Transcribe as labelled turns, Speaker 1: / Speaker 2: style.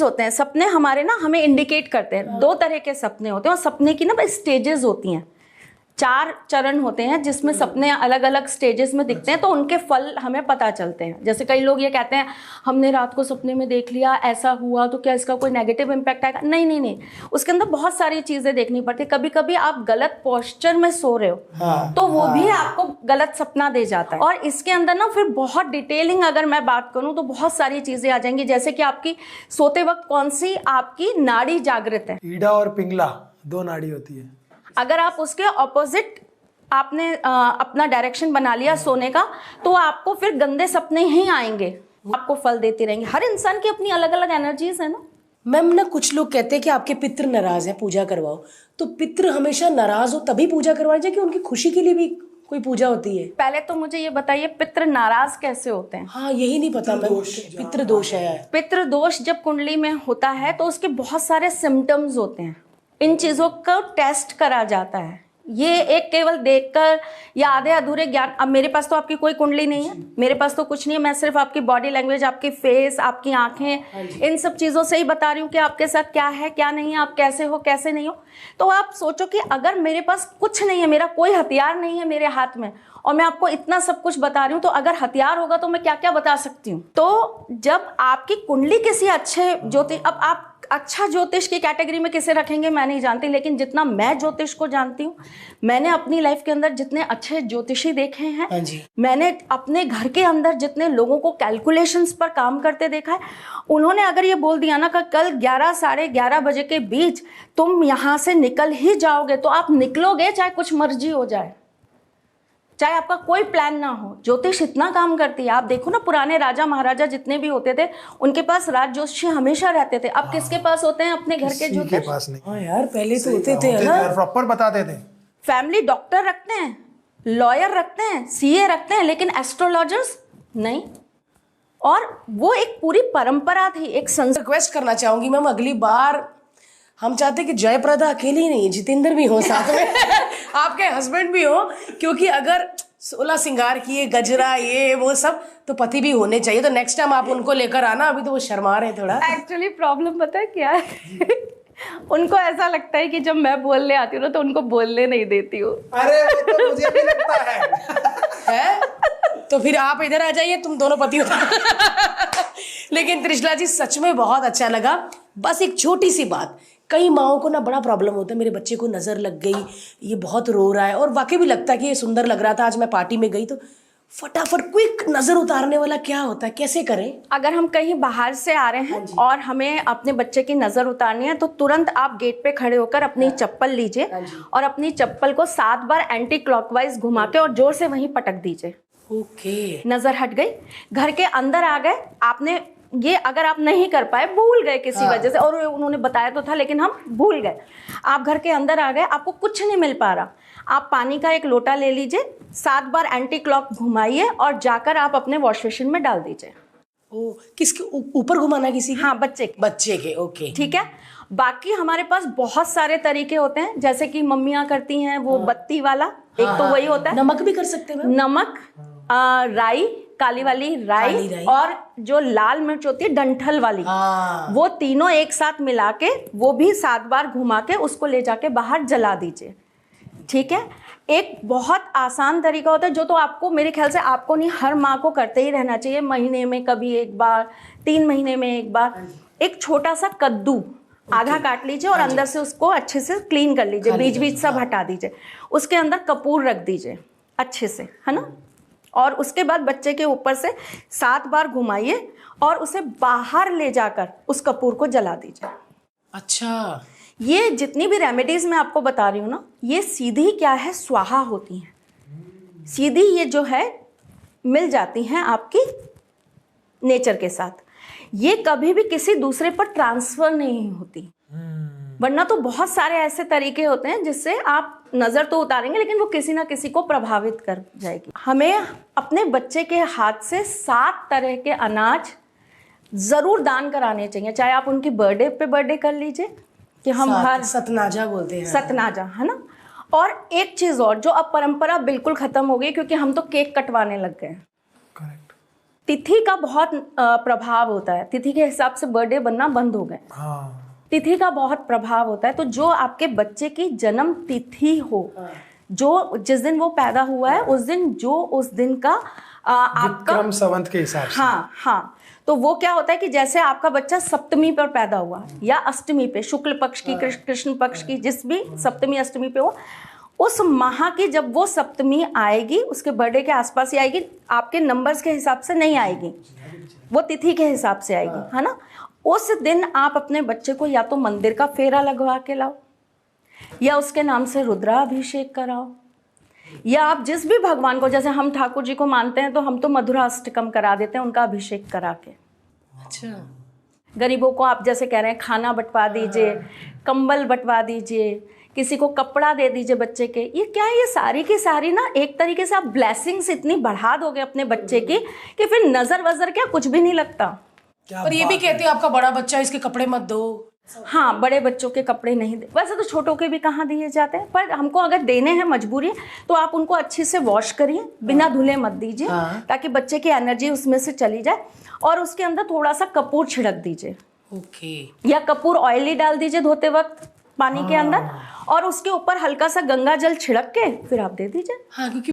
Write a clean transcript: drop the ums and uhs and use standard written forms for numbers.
Speaker 1: चीज होते हैं, सपने हमारे ना हमें इंडिकेट करते हैं। 2 तरह के सपने होते हैं और सपने की ना स्टेजेस होती हैं। 4 चरण होते हैं जिसमें सपने अलग अलग स्टेजेस में दिखते हैं, तो उनके फल हमें पता चलते हैं। जैसे कई लोग ये कहते हैं हमने रात को सपने में देख लिया, ऐसा हुआ, तो क्या इसका कोई नेगेटिव इम्पैक्ट आएगा? नहीं नहीं नहीं, उसके अंदर बहुत सारी चीजें देखनी पड़ती है। कभी कभी आप गलत पोस्चर में सो रहे हो तो वो भी आपको गलत सपना दे जाता है। और इसके अंदर ना फिर बहुत डिटेलिंग अगर मैं बात करूं तो बहुत सारी चीजें आ जाएंगी, जैसे कि आपकी सोते वक्त कौन सी आपकी नाड़ी जागृत है।
Speaker 2: ईड़ा और पिंगला 2 नाड़ी होती है।
Speaker 1: अगर आप उसके ऑपोजिट आपने अपना डायरेक्शन बना लिया सोने का, तो आपको फिर गंदे सपने ही आएंगे, आपको फल देती रहेंगे। हर इंसान की अपनी अलग अलग एनर्जीज है ना
Speaker 3: मैम। ना कुछ लोग कहते हैं कि आपके पितृ नाराज हैं, पूजा करवाओ। तो पितृ हमेशा नाराज हो तभी पूजा करवाई जाए कि उनकी खुशी के लिए भी कोई पूजा होती है?
Speaker 1: पहले तो मुझे ये बताइए पितृ नाराज कैसे होते हैं?
Speaker 3: हाँ, यही नहीं पता मैम। पितृ दोष है।
Speaker 1: पितृ दोष जब कुंडली में होता है तो उसके बहुत सारे सिम्टम्स होते हैं। इन चीजों को टेस्ट करा जाता है। ये एक केवल देखकर या आधे अधूरे ज्ञान, अब मेरे पास तो आपकी कोई कुंडली नहीं है, मेरे पास तो कुछ नहीं है, मैं सिर्फ आपकी बॉडी लैंग्वेज, आपकी फेस, आपकी आंखें, इन सब चीज़ों से ही बता रही हूँ कि आपके साथ क्या है क्या नहीं है, आप कैसे हो कैसे नहीं हो। तो आप सोचो कि अगर मेरे पास कुछ नहीं है, मेरा कोई हथियार नहीं है मेरे हाथ में, और मैं आपको इतना सब कुछ बता रही हूँ, तो अगर हथियार होगा तो मैं क्या क्या बता सकती हूँ। तो जब आपकी कुंडली किसी अच्छे ज्योतिष, अब आप अच्छा ज्योतिष की कैटेगरी में किसे रखेंगे मैं नहीं जानती, लेकिन जितना मैं ज्योतिष को जानती हूँ, मैंने अपनी लाइफ के अंदर जितने अच्छे ज्योतिषी देखे हैं, मैंने अपने घर के अंदर जितने लोगों को कैलकुलेशंस पर काम करते देखा है, उन्होंने अगर ये बोल दिया ना कि कल 11 साढ़े 11 बजे के बीच तुम यहाँ से निकल ही जाओगे, तो आप निकलोगे चाहे कुछ मर्जी हो जाए, चाहे आपका कोई प्लान ना हो। ज्योतिष इतना काम करती है। आप देखो ना पुराने राजा महाराजा जितने भी होते थे, उनके पास राज ज्योतिषी हमेशा रहते थे। अब किसके पास होते हैं? अपने घर के ज्योतिष
Speaker 2: के पास नहीं।
Speaker 3: हाँ यार, पहले तो होते थे ना,
Speaker 2: प्रॉपर बताते थे।
Speaker 1: फैमिली डॉक्टर रखते हैं, लॉयर रखते हैं, सीए रखते हैं, लेकिन एस्ट्रोलॉजर्स नहीं। और वो एक पूरी परंपरा थी, एक
Speaker 3: रिक्वेस्ट करना चाहूंगी मैम, अगली बार हम चाहते कि जयप्रदा अकेली नहीं, जितेंद्र भी हो साथ में आपके हस्बैंड भी हो, क्योंकि अगर 16 श्रृंगार किए, गजरा, ये वो सब, तो पति भी होने चाहिए। तो नेक्स्ट टाइम आप उनको लेकर आना, अभी तो वो शर्मा रहे थोड़ा।
Speaker 1: एक्चुअली प्रॉब्लम पता है क्या है उनको ऐसा लगता है कि जब मैं बोलने आती हूँ ना तो उनको बोलने नहीं देती हूँ।
Speaker 2: अरे वो तो मुझे भी लगता है
Speaker 3: तो फिर आप इधर आ जाइए, तुम दोनों पति हो लेकिन त्रिशला जी सच में बहुत अच्छा लगा। बस एक छोटी सी बात, कई माओं को ना बड़ा प्रॉब्लम होता है, मेरे बच्चे को नजर लग गई, ये बहुत रो रहा है, और वाकई भी लगता है कि ये सुंदर लग रहा था, आज मैं पार्टी में गई तो फटाफट क्विक नजर उतारने वाला क्या होता है, कैसे करें?
Speaker 1: अगर हम कहीं बाहर से आ रहे हैं और हमें अपने बच्चे की नजर उतारनी है, तो तुरंत आप गेट पे खड़े होकर अपनी चप्पल लीजिए और अपनी चप्पल को 7 बार एंटी क्लॉकवाइज घुमा के और जोर से वहीं पटक दीजिए।
Speaker 3: ओके,
Speaker 1: नजर हट गई, घर के अंदर आ गए। आपने ये अगर आप नहीं कर पाए, भूल गए किसी वजह से, और उन्होंने बताया तो था लेकिन हम भूल गए, आप घर के अंदर आ गए, आपको कुछ नहीं मिल पा रहा, आप पानी का एक लोटा ले लीजिए, 7 बार एंटी क्लॉक घुमाइए और जाकर आप अपने वॉश बेसिन में डाल दीजिए।
Speaker 3: ओ, किसके ऊपर घुमाना? किसी के?
Speaker 1: हाँ, बच्चे के।
Speaker 3: ओके,
Speaker 1: ठीक है। बाकी हमारे पास बहुत सारे तरीके होते हैं, जैसे कि मम्मियाँ करती हैं वो बत्ती वाला, एक तो वही होता है।
Speaker 3: नमक भी कर सकते हैं?
Speaker 1: नमक, राई, काली वाली राई, और जो लाल मिर्च होती है डंठल वाली, वो तीनों एक साथ मिला के वो भी 7 बार घुमा के उसको ले जाके बाहर जला दीजिए। ठीक है। एक बहुत आसान तरीका होता है जो तो आपको, मेरे ख्याल से आपको नहीं, हर माँ को करते ही रहना चाहिए, महीने में कभी एक बार, 3 महीने में एक बार। एक छोटा सा कद्दू आधा काट लीजिए और अंदर से उसको अच्छे से क्लीन कर लीजिए, बीज बीज सब हटा दीजिए, उसके अंदर कपूर रख दीजिए अच्छे से, है ना। और उसके बाद बच्चे के ऊपर से 7 बार घुमाइए और उसे बाहर ले जाकर उस कपूर को जला दीजिए।
Speaker 3: अच्छा,
Speaker 1: ये जितनी भी रेमेडीज मैं आपको बता रही हूँ ना, ये सीधी क्या है, स्वाहा होती हैं, सीधी ये जो है मिल जाती हैं आपकी नेचर के साथ। ये कभी भी किसी दूसरे पर ट्रांसफर नहीं होती, वरना तो बहुत सारे ऐसे तरीके होते हैं जिससे आप नज़र तो उतारेंगे लेकिन वो किसी ना किसी को प्रभावित कर जाएगी। हमें अपने बच्चे के हाथ से 7 तरह के अनाज ज़रूर दान कराने चाहिए, चाहे आप उनकी बर्थडे कर लीजिए कि हम हर
Speaker 3: सतनाजा बोलते हैं,
Speaker 1: सतनाजा, है ना। और एक चीज़ और जो अब परंपरा बिल्कुल ख़त्म हो गई, क्योंकि हम तो केक कटवाने लग गए। तिथि का बहुत प्रभाव होता है। तिथि के हिसाब से बर्थडे बनना बंद हो गए।
Speaker 2: हाँ,
Speaker 1: तिथि का बहुत प्रभाव होता है। तो जो आपके बच्चे की जन्म तिथि हो, जो जिस दिन वो पैदा हुआ है उस दिन, जो उस दिन का आपका
Speaker 2: विक्रम संवत के हिसाब से।
Speaker 1: हाँ हाँ, तो वो क्या होता है कि जैसे आपका बच्चा सप्तमी पर पैदा हुआ या अष्टमी पे, शुक्ल पक्ष की, कृष्ण पक्ष की, जिस भी सप्तमी अष्टमी पे हो, उस माह की जब वो सप्तमी आएगी, उसके बर्थडे के आसपास ही आएगी, आपके नंबर्स के हिसाब से नहीं आएगी, वो तिथि के हिसाब से आएगी, है ना। उस दिन आप अपने बच्चे को या तो मंदिर का फेरा लगवा के लाओ, या उसके नाम से रुद्राभिषेक कराओ, या आप जिस भी भगवान को, जैसे हम ठाकुर जी को मानते हैं तो हम तो मधुराष्टकम करा देते हैं उनका अभिषेक करा के।
Speaker 3: अच्छा,
Speaker 1: गरीबों को आप जैसे कह रहे हैं खाना बंटवा दीजिए, कंबल बंटवा दीजिए, किसी को कपड़ा दे दीजिए बच्चे के। ये क्या है, ये सारी की सारी ना एक तरीके से आप ब्लेसिंग्स इतनी बढ़ा दोगे अपने बच्चे की कि फिर नजर वजर क्या कुछ भी नहीं लगता।
Speaker 2: क्या
Speaker 3: पर ये भी कहते हैं आपका बड़ा बच्चा, इसके कपड़े मत दो।
Speaker 1: हाँ, बड़े बच्चों के कपड़े नहीं दे, वैसे तो छोटों के भी कहाँ दिए जाते हैं, पर हमको अगर देने हैं मजबूरी है तो आप उनको अच्छे से वॉश करिए, बिना धुले मत दीजिए, ताकि बच्चे की एनर्जी उसमें से चली जाए। और उसके अंदर थोड़ा सा कपूर छिड़क दीजिए,
Speaker 3: ओके,
Speaker 1: या कपूर ऑयली डाल दीजिए धोते वक्त पानी के अंदर, और उसके ऊपर हल्का सा गंगा जल छिड़क के फिर आप दे दीजिए।
Speaker 3: हाँ, क्योंकि